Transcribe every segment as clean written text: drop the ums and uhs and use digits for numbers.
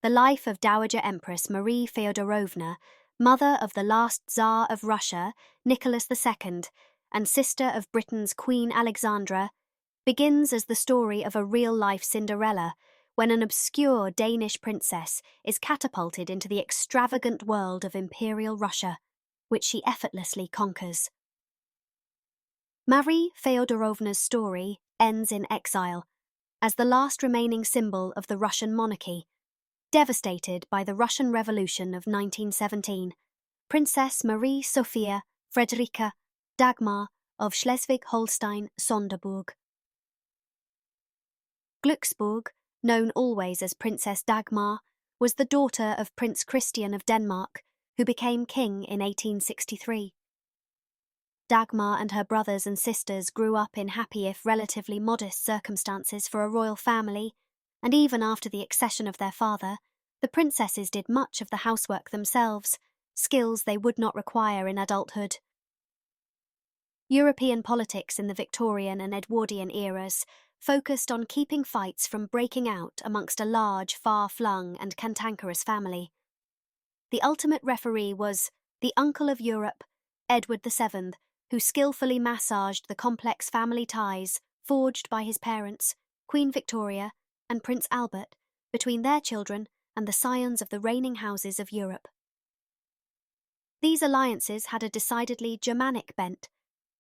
the life of Dowager Empress Marie Feodorovna, mother of the last Tsar of Russia, Nicholas II, and sister of Britain's Queen Alexandra, begins as the story of a real-life Cinderella when an obscure Danish princess is catapulted into the extravagant world of Imperial Russia, which she effortlessly conquers. Marie Feodorovna's story ends in exile, as the last remaining symbol of the Russian monarchy. Devastated by the Russian Revolution of 1917, Princess Marie Sophia Frederica Dagmar of Schleswig-Holstein-Sonderburg. Glücksburg, known always as Princess Dagmar, was the daughter of Prince Christian of Denmark, who became king in 1863. Dagmar and her brothers and sisters grew up in happy if relatively modest circumstances for a royal family, and even after the accession of their father, the princesses did much of the housework themselves, skills they would not require in adulthood. European politics in the Victorian and Edwardian eras focused on keeping fights from breaking out amongst a large, far-flung and cantankerous family. The ultimate referee was the uncle of Europe, Edward VII, who skillfully massaged the complex family ties forged by his parents, Queen Victoria and Prince Albert, between their children and the scions of the reigning houses of Europe. These alliances had a decidedly Germanic bent.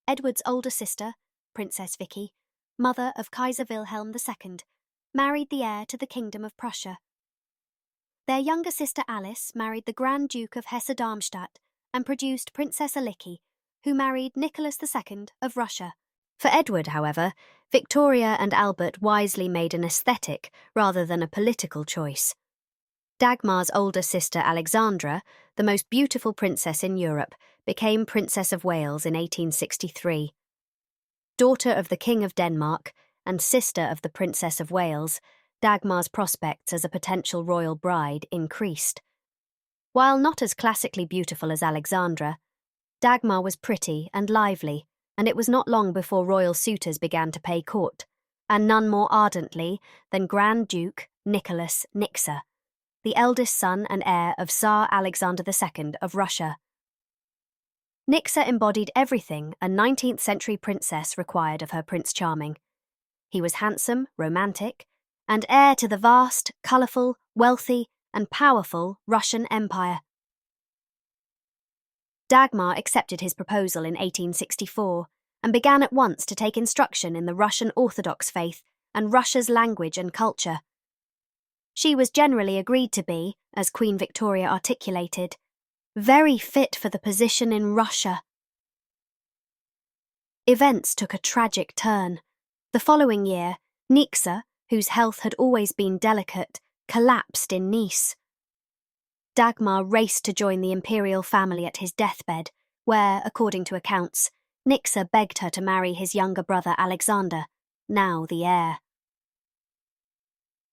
Edward's older sister, Princess Vicky, mother of Kaiser Wilhelm II, married the heir to the Kingdom of Prussia. Their younger sister Alice married the Grand Duke of Hesse-Darmstadt and produced Princess Aliki, who married Nicholas II of Russia. For Edward, however, Victoria and Albert wisely made an aesthetic rather than a political choice. Dagmar's older sister Alexandra, the most beautiful princess in Europe, became Princess of Wales in 1863. Daughter of the King of Denmark and sister of the Princess of Wales, Dagmar's prospects as a potential royal bride increased. While not as classically beautiful as Alexandra, Dagmar was pretty and lively, and it was not long before royal suitors began to pay court, and none more ardently than Grand Duke Nicholas Nixa, the eldest son and heir of Tsar Alexander II of Russia. Nixa embodied everything a 19th-century princess required of her Prince Charming. He was handsome, romantic, and heir to the vast, colourful, wealthy, and powerful Russian Empire. Dagmar accepted his proposal in 1864 and began at once to take instruction in the Russian Orthodox faith and Russia's language and culture. She was generally agreed to be, as Queen Victoria articulated, very fit for the position in Russia. Events took a tragic turn. The following year, Nixa, whose health had always been delicate, collapsed in Nice. Dagmar raced to join the imperial family at his deathbed, where, according to accounts, Nixa begged her to marry his younger brother Alexander, now the heir.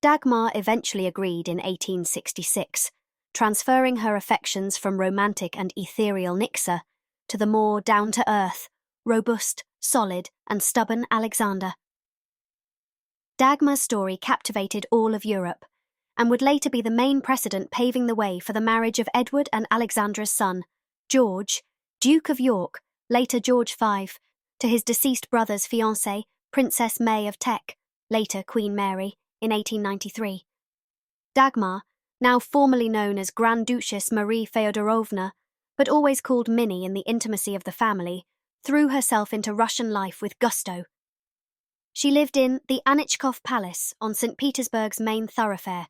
Dagmar eventually agreed in 1866, transferring her affections from romantic and ethereal Nixa to the more down-to-earth, robust, solid, and stubborn Alexander. Dagmar's story captivated all of Europe, and would later be the main precedent paving the way for the marriage of Edward and Alexandra's son, George, Duke of York, later George V, to his deceased brother's fiancée, Princess May of Teck, later Queen Mary, in 1893. Dagmar, now formally known as Grand Duchess Marie Feodorovna, but always called Minnie in the intimacy of the family, threw herself into Russian life with gusto. She lived in the Anichkov Palace on St. Petersburg's main thoroughfare,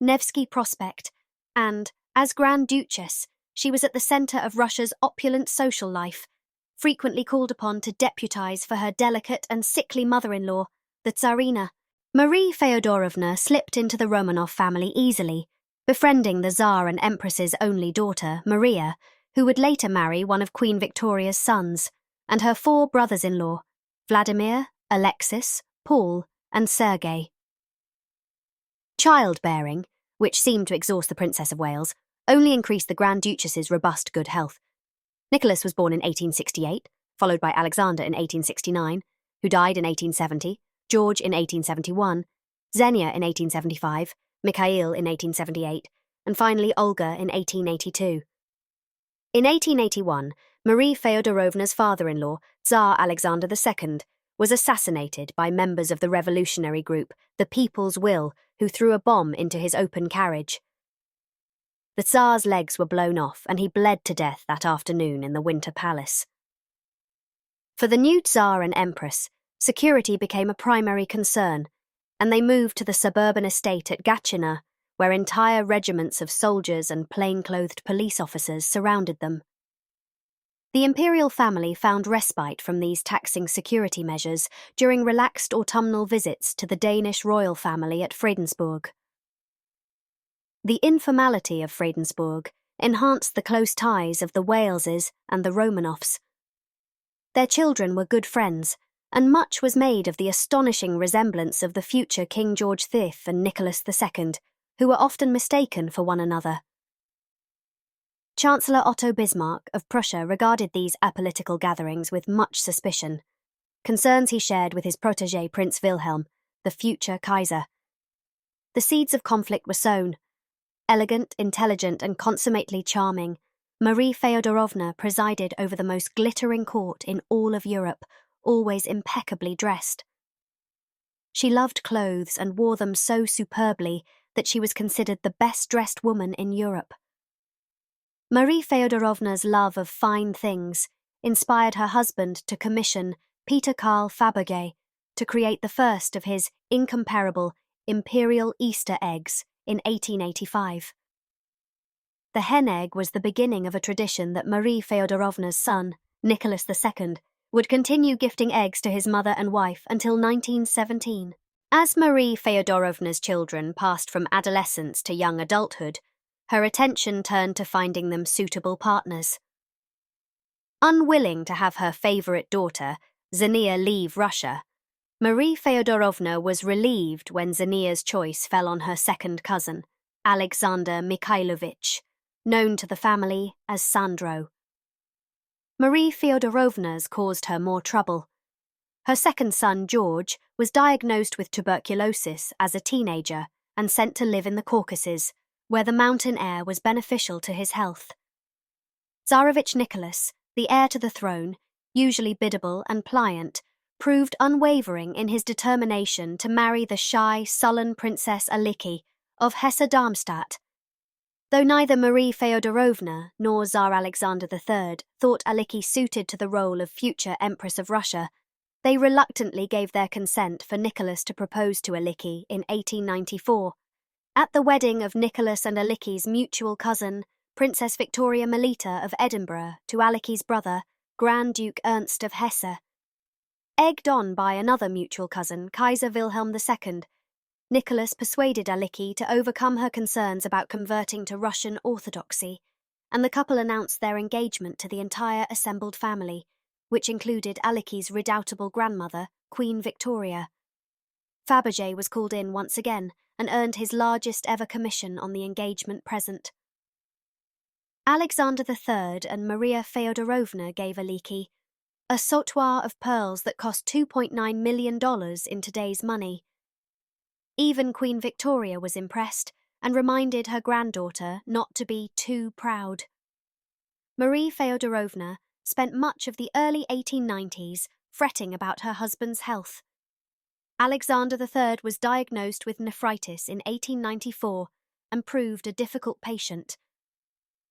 Nevsky Prospect, and, as Grand Duchess, she was at the centre of Russia's opulent social life, frequently called upon to deputize for her delicate and sickly mother-in-law, the Tsarina. Marie Feodorovna slipped into the Romanov family easily, befriending the Tsar and Empress's only daughter, Maria, who would later marry one of Queen Victoria's sons, and her 4 brothers-in-law, Vladimir, Alexis, Paul, and Sergei. Childbearing, which seemed to exhaust the Princess of Wales, only increased the Grand Duchess's robust good health. Nicholas was born in 1868, followed by Alexander in 1869, who died in 1870, George in 1871, Xenia in 1875, Mikhail in 1878, and finally Olga in 1882. In 1881, Marie Feodorovna's father-in-law, Tsar Alexander II, was assassinated by members of the revolutionary group, the People's Will, who threw a bomb into his open carriage. The Tsar's legs were blown off, and he bled to death that afternoon in the Winter Palace. For the new Tsar and Empress, security became a primary concern, and they moved to the suburban estate at Gatchina, where entire regiments of soldiers and plain-clothed police officers surrounded them. The imperial family found respite from these taxing security measures during relaxed autumnal visits to the Danish royal family at Fredensborg. The informality of Fredensborg enhanced the close ties of the Waleses and the Romanovs. Their children were good friends, and much was made of the astonishing resemblance of the future King George V and Nicholas II, who were often mistaken for one another. Chancellor Otto Bismarck of Prussia regarded these apolitical gatherings with much suspicion, concerns he shared with his protégé Prince Wilhelm, the future Kaiser. The seeds of conflict were sown. Elegant, intelligent, and consummately charming, Marie Feodorovna presided over the most glittering court in all of Europe, always impeccably dressed. She loved clothes and wore them so superbly that she was considered the best-dressed woman in Europe. Marie Feodorovna's love of fine things inspired her husband to commission Peter Carl Fabergé to create the first of his incomparable imperial Easter eggs in 1885. The hen egg was the beginning of a tradition that Marie Feodorovna's son, Nicholas II, would continue gifting eggs to his mother and wife until 1917. As Marie Feodorovna's children passed from adolescence to young adulthood, her attention turned to finding them suitable partners. Unwilling to have her favourite daughter, Xenia, leave Russia, Marie Feodorovna was relieved when Xenia's choice fell on her second cousin, Alexander Mikhailovich, known to the family as Sandro. Marie Feodorovna's caused her more trouble. Her second son, George, was diagnosed with tuberculosis as a teenager and sent to live in the Caucasus, where the mountain air was beneficial to his health. Tsarevich Nicholas, the heir to the throne, usually biddable and pliant, proved unwavering in his determination to marry the shy, sullen Princess Aliki of Hesse-Darmstadt. Though neither Marie Feodorovna nor Tsar Alexander III thought Aliki suited to the role of future Empress of Russia, they reluctantly gave their consent for Nicholas to propose to Aliki in 1894. At the wedding of Nicholas and Aliki's mutual cousin, Princess Victoria Melita of Edinburgh, to Aliki's brother, Grand Duke Ernst of Hesse. Egged on by another mutual cousin, Kaiser Wilhelm II, Nicholas persuaded Aliki to overcome her concerns about converting to Russian Orthodoxy, and the couple announced their engagement to the entire assembled family, which included Aliki's redoubtable grandmother, Queen Victoria. Fabergé was called in once again and earned his largest ever commission on the engagement present. Alexander III and Maria Feodorovna gave Aliki a sautoir of pearls that cost $2.9 million in today's money. Even Queen Victoria was impressed and reminded her granddaughter not to be too proud. Marie Feodorovna spent much of the early 1890s fretting about her husband's health. Alexander III was diagnosed with nephritis in 1894 and proved a difficult patient.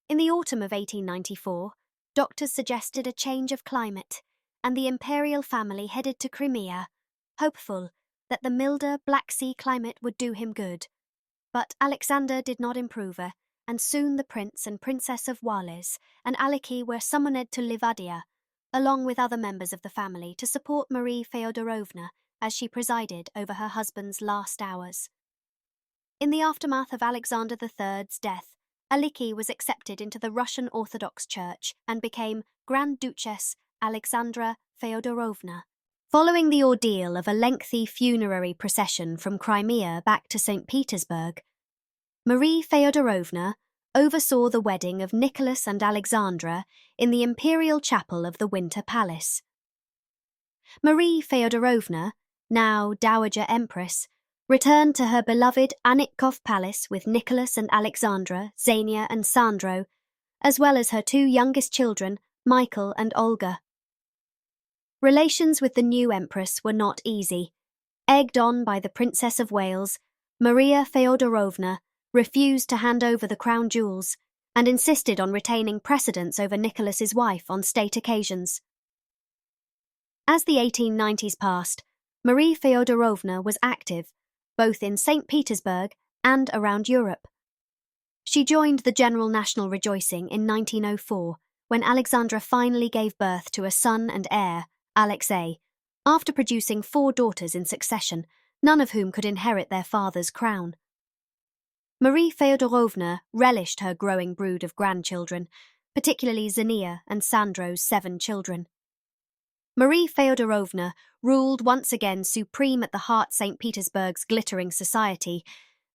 In the autumn of 1894, doctors suggested a change of climate, and the imperial family headed to Crimea, hopeful that the milder Black Sea climate would do him good. But Alexander did not improve, and soon the Prince and Princess of Wales and Aliki were summoned to Livadia, along with other members of the family, to support Marie Feodorovna as she presided over her husband's last hours. In the aftermath of Alexander III's death, Aliki was accepted into the Russian Orthodox Church and became Grand Duchess Alexandra Feodorovna. Following the ordeal of a lengthy funerary procession from Crimea back to St. Petersburg, Marie Feodorovna oversaw the wedding of Nicholas and Alexandra in the Imperial Chapel of the Winter Palace. Marie Feodorovna, now Dowager Empress, returned to her beloved Anitkov Palace with Nicholas and Alexandra, Xenia and Sandro, as well as her two youngest children, Michael and Olga. Relations with the new empress were not easy. Egged on by the Princess of Wales, Maria Feodorovna refused to hand over the crown jewels and insisted on retaining precedence over Nicholas's wife on state occasions. As the 1890s passed, Marie Feodorovna was active, both in St. Petersburg and around Europe. She joined the general national rejoicing in 1904, when Alexandra finally gave birth to a son and heir, Alexei, after producing 4 daughters in succession, none of whom could inherit their father's crown. Marie Feodorovna relished her growing brood of grandchildren, particularly Xenia and Sandro's 7 children. Marie Feodorovna ruled once again supreme at the heart St. Petersburg's glittering society,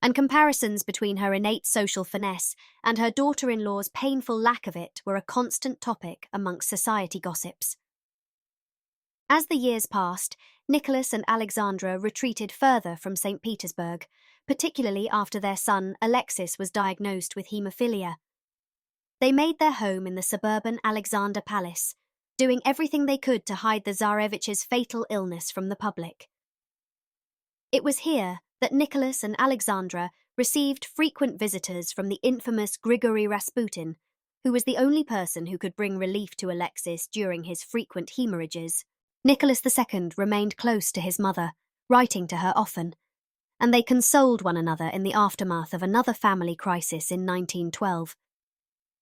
and comparisons between her innate social finesse and her daughter-in-law's painful lack of it were a constant topic amongst society gossips. As the years passed, Nicholas and Alexandra retreated further from St. Petersburg, particularly after their son Alexis was diagnosed with haemophilia. They made their home in the suburban Alexander Palace, doing everything they could to hide the Tsarevich's fatal illness from the public. It was here that Nicholas and Alexandra received frequent visitors from the infamous Grigory Rasputin, who was the only person who could bring relief to Alexis during his frequent hemorrhages. Nicholas II remained close to his mother, writing to her often, and they consoled one another in the aftermath of another family crisis in 1912.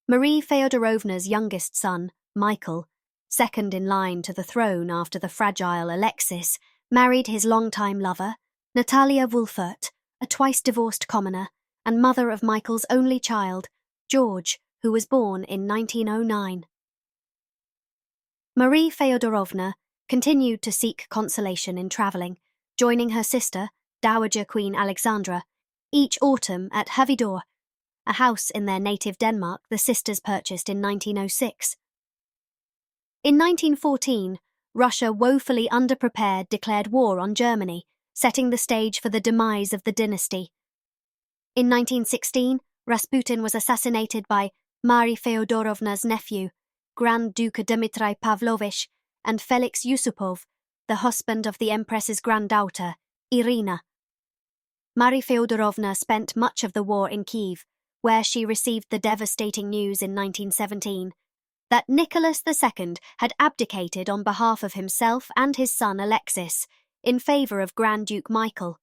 Marie Feodorovna's youngest son, Michael, second in line to the throne after the fragile Alexis, married his longtime lover, Natalia Wolfert, a twice-divorced commoner, and mother of Michael's only child, George, who was born in 1909. Marie Feodorovna continued to seek consolation in travelling, joining her sister, Dowager Queen Alexandra, each autumn at Havidor, a house in their native Denmark the sisters purchased in 1906. In 1914, Russia, woefully underprepared, declared war on Germany, setting the stage for the demise of the dynasty. In 1916, Rasputin was assassinated by Marie Feodorovna's nephew, Grand Duke Dmitry Pavlovich, and Felix Yusupov, the husband of the Empress's granddaughter, Irina. Marie Feodorovna spent much of the war in Kiev, where she received the devastating news in 1917 that Nicholas II had abdicated on behalf of himself and his son Alexis in favour of Grand Duke Michael.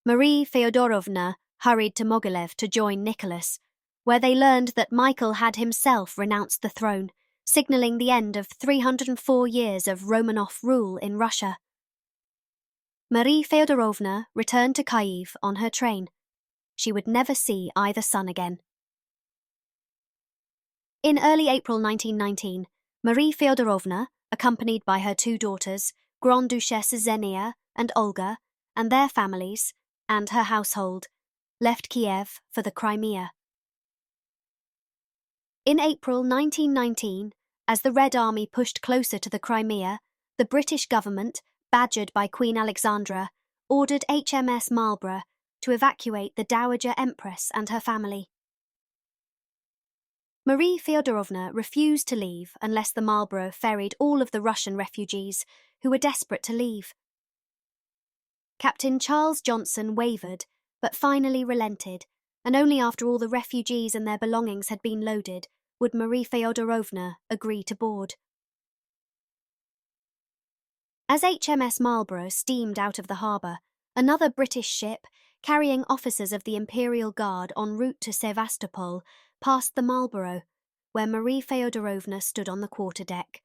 Marie Feodorovna hurried to Mogilev to join Nicholas, where they learned that Michael had himself renounced the throne, signalling the end of 304 years of Romanov rule in Russia. Marie Feodorovna returned to Kyiv on her train. She would never see either son again. In early April 1919, Marie Feodorovna, accompanied by her 2 daughters, Grand Duchess Xenia and Olga, and their families, and her household, left Kiev for the Crimea. In April 1919, as the Red Army pushed closer to the Crimea, the British government, badgered by Queen Alexandra, ordered HMS Marlborough to evacuate the Dowager Empress and her family. Marie Feodorovna refused to leave unless the Marlborough ferried all of the Russian refugees who were desperate to leave. Captain Charles Johnson wavered, but finally relented, and only after all the refugees and their belongings had been loaded would Marie Feodorovna agree to board. As HMS Marlborough steamed out of the harbour, another British ship, carrying officers of the Imperial Guard en route to Sevastopol, passed the Marlborough, where Marie Feodorovna stood on the quarterdeck.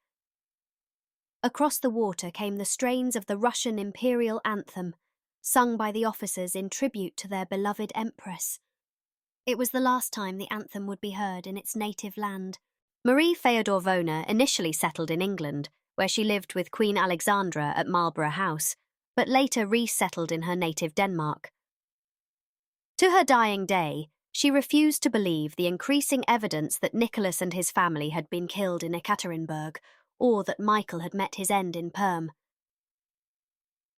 Across the water came the strains of the Russian imperial anthem, sung by the officers in tribute to their beloved empress. It was the last time the anthem would be heard in its native land. Marie Feodorovna initially settled in England, where she lived with Queen Alexandra at Marlborough House, but later resettled in her native Denmark. To her dying day, she refused to believe the increasing evidence that Nicholas and his family had been killed in Ekaterinburg, or that Michael had met his end in Perm.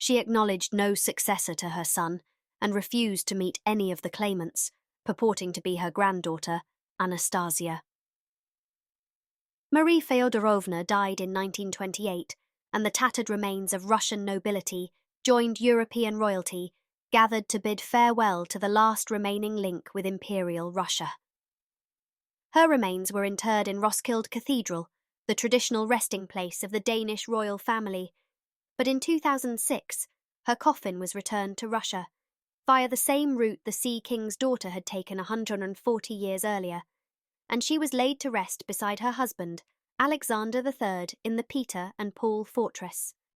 She acknowledged no successor to her son and refused to meet any of the claimants, purporting to be her granddaughter, Anastasia. Marie Feodorovna died in 1928, and the tattered remains of Russian nobility joined European royalty, gathered to bid farewell to the last remaining link with Imperial Russia. Her remains were interred in Roskilde Cathedral, the traditional resting place of the Danish royal family, but in 2006, her coffin was returned to Russia, via the same route the Sea King's daughter had taken 140 years earlier, and she was laid to rest beside her husband, Alexander III, in the Peter and Paul fortress.